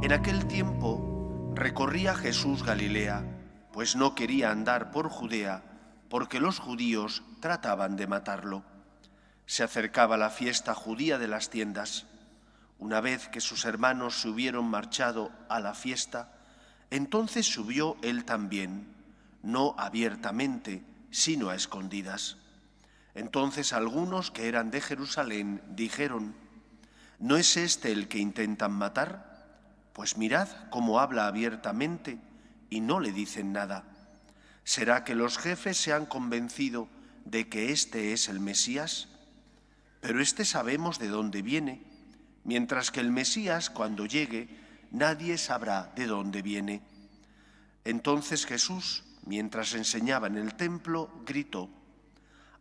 En aquel tiempo recorría Jesús Galilea, pues no quería andar por Judea, porque los judíos trataban de matarlo. Se acercaba la fiesta judía de las tiendas. Una vez que sus hermanos se hubieron marchado a la fiesta, entonces subió él también, no abiertamente, sino a escondidas. Entonces algunos que eran de Jerusalén dijeron: ¿no es este el que intentan matar? Pues mirad cómo habla abiertamente y no le dicen nada. ¿Será que los jefes se han convencido de que este es el Mesías? Pero este sabemos de dónde viene, mientras que el Mesías, cuando llegue, nadie sabrá de dónde viene. Entonces Jesús, mientras enseñaba en el templo, gritó: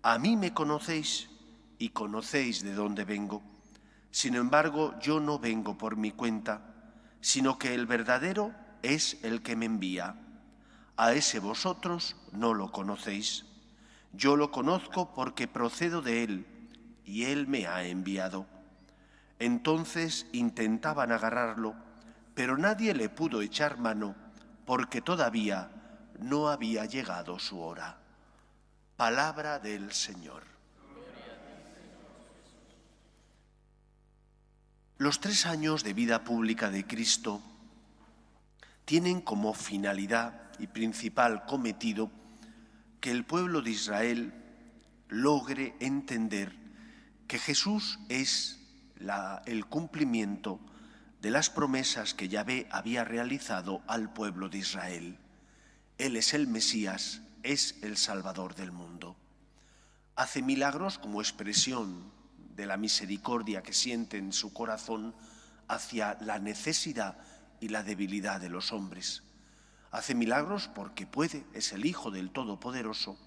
«A mí me conocéis y conocéis de dónde vengo. Sin embargo, yo no vengo por mi cuenta, sino que el verdadero es el que me envía. A ese vosotros no lo conocéis. Yo lo conozco porque procedo de él, y él me ha enviado». Entonces intentaban agarrarlo, pero nadie le pudo echar mano, porque todavía no había llegado su hora. Palabra del Señor. Los 3 años de vida pública de Cristo tienen como finalidad y principal cometido que el pueblo de Israel logre entender que Jesús es el cumplimiento de las promesas que Yahvé había realizado al pueblo de Israel. Él es el Mesías, es el Salvador del mundo. Hace milagros como expresión de la misericordia que siente en su corazón hacia la necesidad y la debilidad de los hombres. Hace milagros porque puede, es el Hijo del Todopoderoso,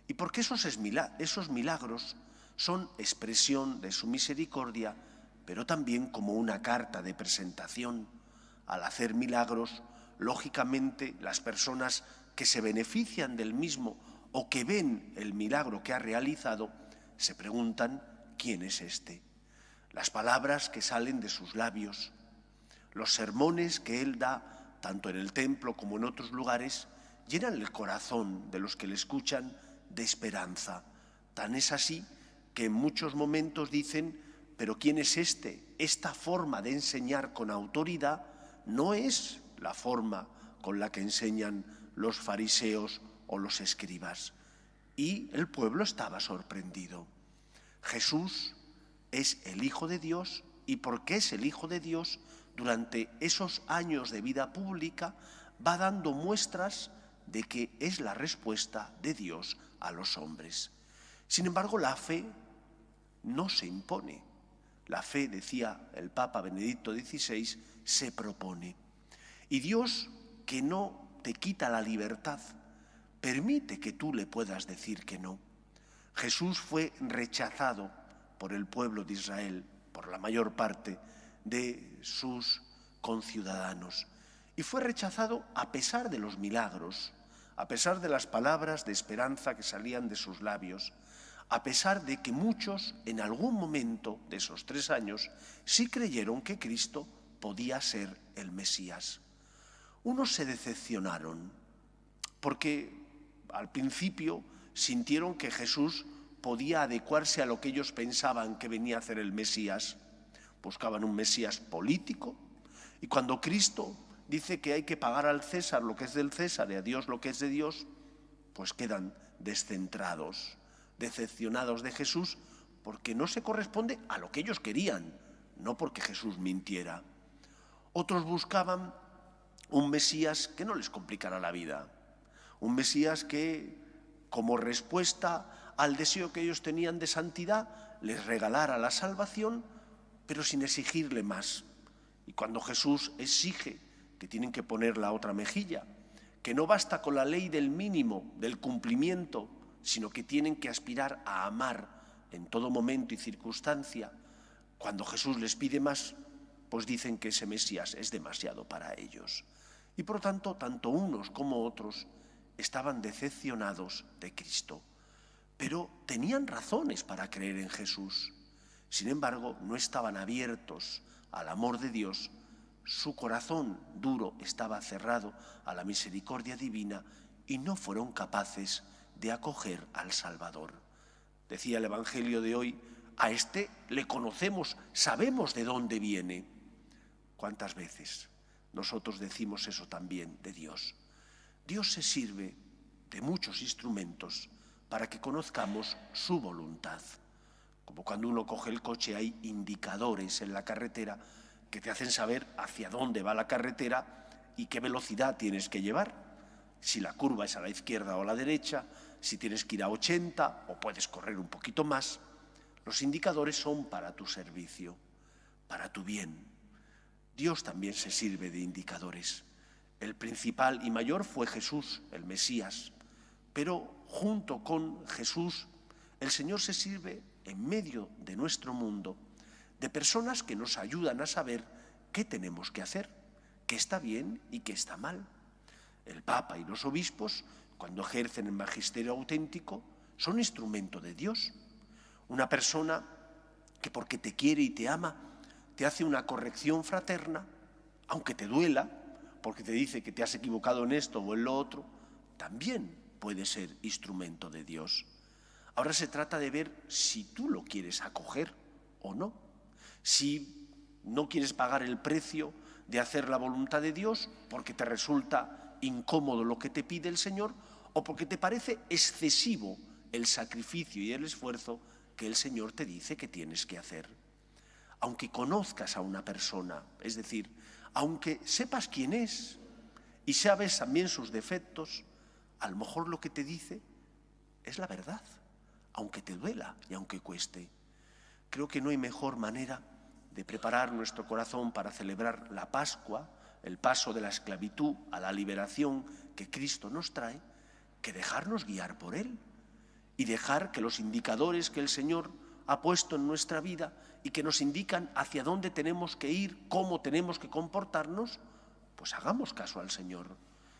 y porque esos milagros son expresión de su misericordia, pero también como una carta de presentación. Al hacer milagros, lógicamente, las personas que se benefician del mismo o que ven el milagro que ha realizado, se preguntan: ¿quién es este? Las palabras que salen de sus labios, los sermones que él da, tanto en el templo como en otros lugares, llenan el corazón de los que le escuchan de esperanza. Tan es así que en muchos momentos dicen: ¿pero quién es este? Esta forma de enseñar con autoridad no es la forma con la que enseñan los fariseos o los escribas. Y el pueblo estaba sorprendido. Jesús es el Hijo de Dios, y porque es el Hijo de Dios, durante esos años de vida pública va dando muestras de que es la respuesta de Dios a los hombres. Sin embargo, la fe no se impone. La fe, decía el Papa Benedicto XVI, se propone. Y Dios, que no te quita la libertad, permite que tú le puedas decir que no. Jesús fue rechazado por el pueblo de Israel, por la mayor parte de sus conciudadanos. Y fue rechazado a pesar de los milagros, a pesar de las palabras de esperanza que salían de sus labios, a pesar de que muchos, en algún momento de esos 3 años, sí creyeron que Cristo podía ser el Mesías. Unos se decepcionaron, porque al principio sintieron que Jesús podía adecuarse a lo que ellos pensaban que venía a hacer el Mesías. Buscaban un Mesías político, y cuando Cristo dice que hay que pagar al César lo que es del César y a Dios lo que es de Dios, pues quedan descentrados, decepcionados de Jesús, porque no se corresponde a lo que ellos querían, no porque Jesús mintiera. Otros buscaban un Mesías que no les complicara la vida, un Mesías que, como respuesta al deseo que ellos tenían de santidad, les regalara la salvación, pero sin exigirle más. Y cuando Jesús exige que tienen que poner la otra mejilla, que no basta con la ley del mínimo, del cumplimiento, sino que tienen que aspirar a amar en todo momento y circunstancia, cuando Jesús les pide más, pues dicen que ese Mesías es demasiado para ellos. Y por lo tanto, tanto unos como otros estaban decepcionados de Cristo, pero tenían razones para creer en Jesús. Sin embargo, no estaban abiertos al amor de Dios, Su corazón duro estaba cerrado a la misericordia divina y no fueron capaces de acoger al Salvador. Decía el Evangelio de hoy, a este le conocemos, sabemos de dónde viene. ¿Cuántas veces nosotros decimos eso también de Dios? Dios se sirve de muchos instrumentos para que conozcamos su voluntad. Como cuando uno coge el coche, hay indicadores en la carretera que te hacen saber hacia dónde va la carretera y qué velocidad tienes que llevar. Si la curva es a la izquierda o a la derecha, si tienes que ir a 80 o puedes correr un poquito más. Los indicadores son para tu servicio, para tu bien. Dios también se sirve de indicadores. El principal y mayor fue Jesús, el Mesías. Pero junto con Jesús, el Señor se sirve en medio de nuestro mundo de personas que nos ayudan a saber qué tenemos que hacer, qué está bien y qué está mal. El Papa y los obispos, cuando ejercen el magisterio auténtico, son instrumento de Dios. Una persona que porque te quiere y te ama, te hace una corrección fraterna, aunque te duela, porque te dice que te has equivocado en esto o en lo otro, también puede ser instrumento de Dios. Ahora se trata de ver si tú lo quieres acoger o no. Si no quieres pagar el precio de hacer la voluntad de Dios porque te resulta incómodo lo que te pide el Señor o porque te parece excesivo el sacrificio y el esfuerzo que el Señor te dice que tienes que hacer. Aunque conozcas a una persona, es decir, aunque sepas quién es y sabes también sus defectos, a lo mejor lo que te dice es la verdad, aunque te duela y aunque cueste. Creo que no hay mejor manera de preparar nuestro corazón para celebrar la Pascua, el paso de la esclavitud a la liberación que Cristo nos trae, que dejarnos guiar por Él y dejar que los indicadores que el Señor ha puesto en nuestra vida y que nos indican hacia dónde tenemos que ir, cómo tenemos que comportarnos, pues hagamos caso al Señor.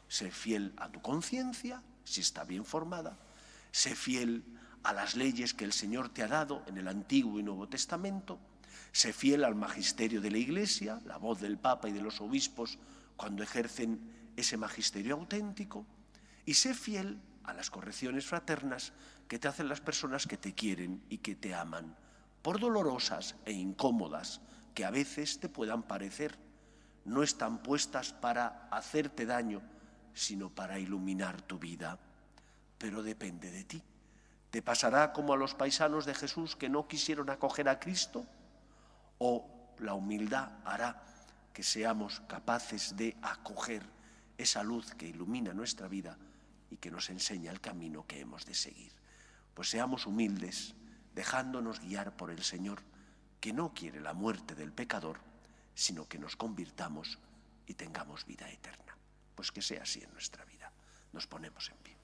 Sé fiel a tu conciencia, si está bien formada, sé fiel a las leyes que el Señor te ha dado en el Antiguo y Nuevo Testamento, sé fiel al magisterio de la Iglesia, la voz del Papa y de los obispos cuando ejercen ese magisterio auténtico, y sé fiel a las correcciones fraternas que te hacen las personas que te quieren y que te aman, por dolorosas e incómodas que a veces te puedan parecer. No están puestas para hacerte daño, sino para iluminar tu vida. Pero depende de ti. ¿Te pasará como a los paisanos de Jesús que no quisieron acoger a Cristo? ¿O la humildad hará que seamos capaces de acoger esa luz que ilumina nuestra vida y que nos enseña el camino que hemos de seguir? Pues seamos humildes, dejándonos guiar por el Señor, que no quiere la muerte del pecador, sino que nos convirtamos y tengamos vida eterna. Pues que sea así en nuestra vida. Nos ponemos en pie.